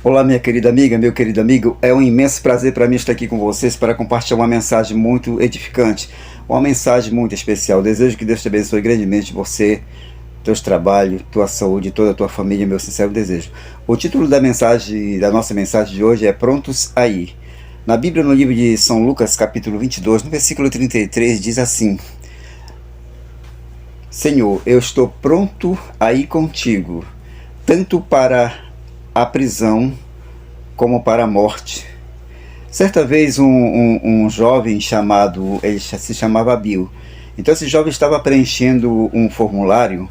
Olá, minha querida amiga, meu querido amigo. É um imenso prazer para mim estar aqui com vocês para compartilhar uma mensagem muito edificante, uma mensagem muito especial. Desejo que Deus te abençoe grandemente você, teus trabalhos, tua saúde, toda a tua família, meu sincero desejo. O título da mensagem, da nossa mensagem de hoje é Prontos a Ir. Na Bíblia, no livro de São Lucas, capítulo 22, no versículo 33, diz assim: Senhor, eu estou pronto a ir contigo, tanto para a prisão como para a morte. Certa vez um jovem chamado, ele se chamava Bill. Então esse jovem estava preenchendo um formulário,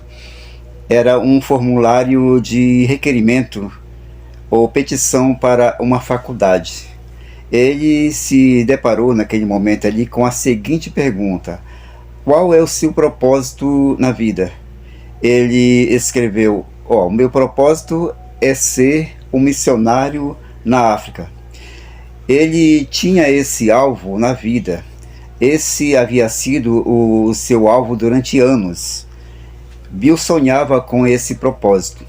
era um formulário de requerimento ou petição para uma faculdade. Ele se deparou naquele momento ali com a seguinte pergunta: qual é o seu propósito na vida? Ele escreveu: o meu propósito é ser um missionário na África. Ele tinha esse alvo na vida. Esse havia sido o seu alvo durante anos. Bill sonhava com esse propósito.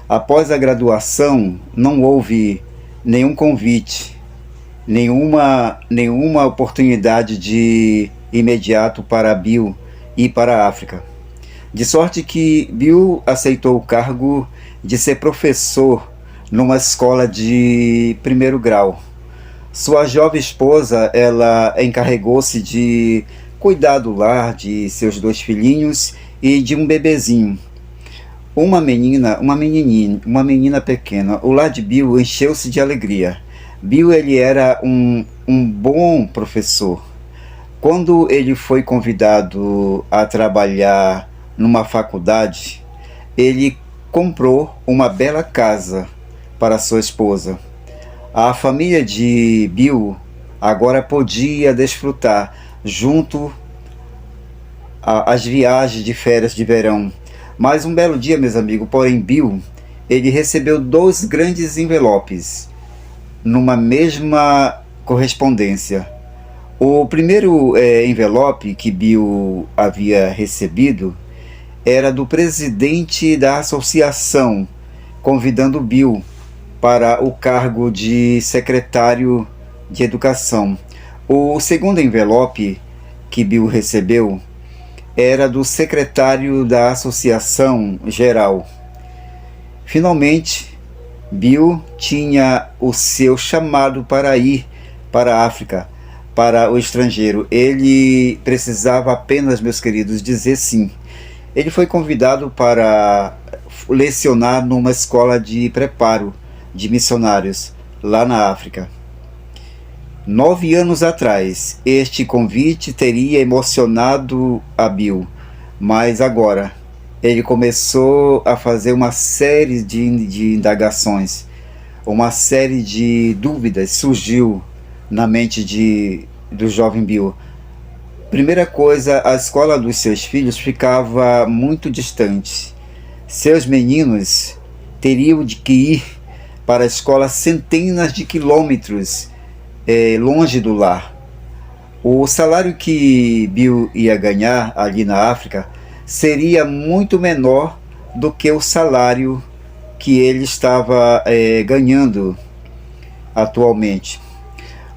Após a graduação, não houve nenhum convite, nenhuma oportunidade de imediato para Bill ir para a África. De sorte que Bill aceitou o cargo de ser professor numa escola de primeiro grau. Sua jovem esposa, ela encarregou-se de cuidar do lar, de seus dois filhinhos e de um bebezinho. Uma menina pequena. O lar de Bill encheu-se de alegria. Bill, ele era um bom professor. Quando ele foi convidado a trabalhar numa faculdade, ele comprou uma bela casa para sua esposa. A família de Bill agora podia desfrutar junto às viagens de férias de verão. Mas um belo dia, meus amigos, porém Bill, ele recebeu dois grandes envelopes numa mesma correspondência. O primeiro envelope que Bill havia recebido era do presidente da associação, convidando Bill para o cargo de secretário de educação. O segundo envelope que Bill recebeu era do secretário da associação geral. Finalmente, Bill tinha o seu chamado para ir para a África, para o estrangeiro. Ele precisava apenas, meus queridos, dizer sim. Ele foi convidado para lecionar numa escola de preparo de missionários lá na África. 9 anos atrás, este convite teria emocionado a Bill, mas agora ele começou a fazer uma série de indagações, uma série de dúvidas surgiu na mente do jovem Bill. Primeira coisa, a escola dos seus filhos ficava muito distante. Seus meninos teriam de que ir para a escola centenas de quilômetros longe do lar. O salário que Bill ia ganhar ali na África seria muito menor do que o salário que ele estava ganhando atualmente.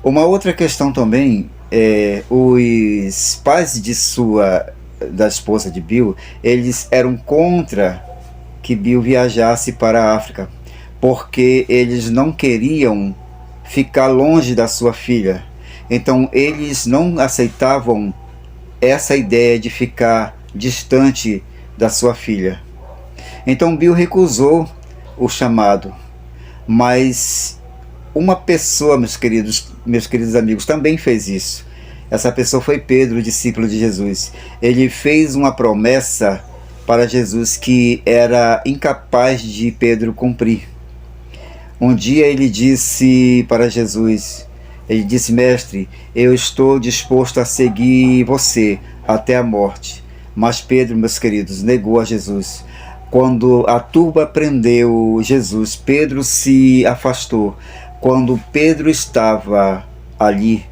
Uma outra questão também, os pais da esposa de Bill, eles eram contra que Bill viajasse para a África, porque eles não queriam ficar longe da sua filha. Então eles não aceitavam essa ideia de ficar distante da sua filha. Então Bill recusou o chamado. Mas uma pessoa, meus queridos amigos, também fez isso. Essa pessoa foi Pedro, discípulo de Jesus. Ele fez uma promessa para Jesus que era incapaz de Pedro cumprir. Um dia ele disse para Jesus, ele disse: Mestre, eu estou disposto a seguir você até a morte. Mas Pedro, meus queridos, negou a Jesus. Quando a turba prendeu Jesus, Pedro se afastou. Quando Pedro estava ali,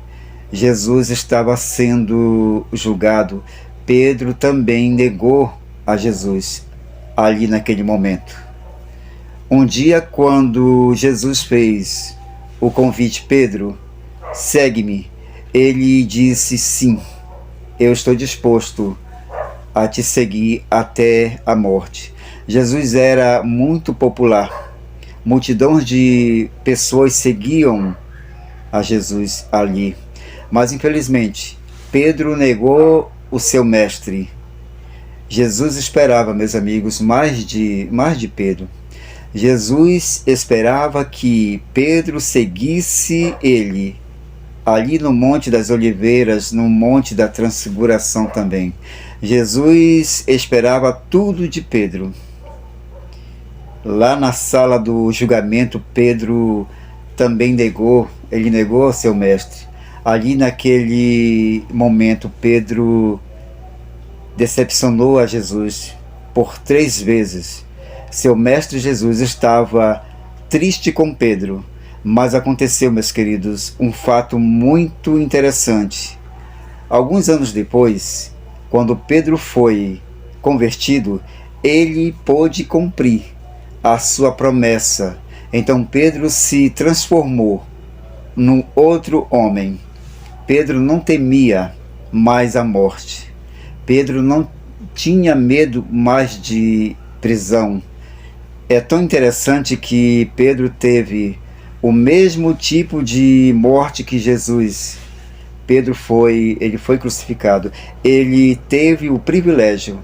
Jesus estava sendo julgado. Pedro também negou a Jesus ali naquele momento. Um dia, quando Jesus fez o convite, Pedro, segue-me, ele disse sim, eu estou disposto a te seguir até a morte. Jesus era muito popular, multidões de pessoas seguiam a Jesus ali, mas infelizmente Pedro negou o seu mestre. Jesus esperava, meus amigos, mais de Pedro. Jesus esperava que Pedro seguisse ele, ali no Monte das Oliveiras, no Monte da Transfiguração também. Jesus esperava tudo de Pedro. Lá na sala do julgamento, Pedro também negou seu mestre. Ali naquele momento, Pedro decepcionou a Jesus por 3 vezes. Seu mestre Jesus estava triste com Pedro, mas aconteceu, meus queridos, um fato muito interessante. Alguns anos depois, quando Pedro foi convertido, ele pôde cumprir a sua promessa. Então Pedro se transformou num outro homem. Pedro não temia mais a morte. Pedro não tinha medo mais de prisão. É tão interessante que Pedro teve o mesmo tipo de morte que Jesus. Ele foi crucificado. Ele teve o privilégio.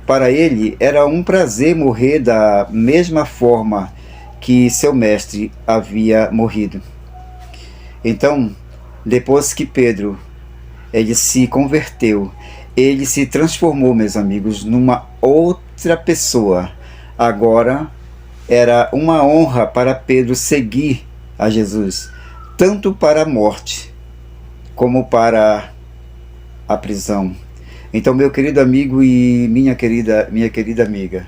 Para ele era um prazer morrer da mesma forma que seu mestre havia morrido. Então, depois que Pedro ele se converteu, ele se transformou, meus amigos, numa outra pessoa. Agora era uma honra para Pedro seguir a Jesus, tanto para a morte como para a prisão. Então, meu querido amigo e minha querida amiga,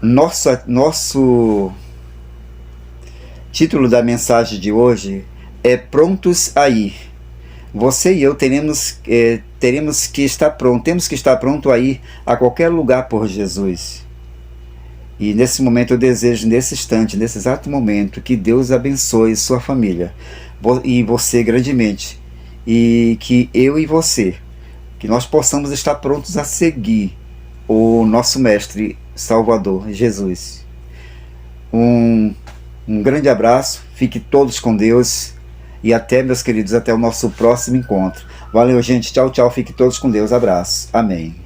nosso título da mensagem de hoje é Prontos a Ir. Você e eu teremos que estar prontos, temos que estar pronto a ir a qualquer lugar por Jesus. E nesse momento eu desejo, nesse instante, nesse exato momento, que Deus abençoe sua família e você grandemente, e que eu e você, que nós possamos estar prontos a seguir o nosso Mestre Salvador, Jesus. Um grande abraço, fiquem todos com Deus e até, meus queridos, até o nosso próximo encontro. Valeu, gente, tchau, tchau, fiquem todos com Deus, abraço, amém.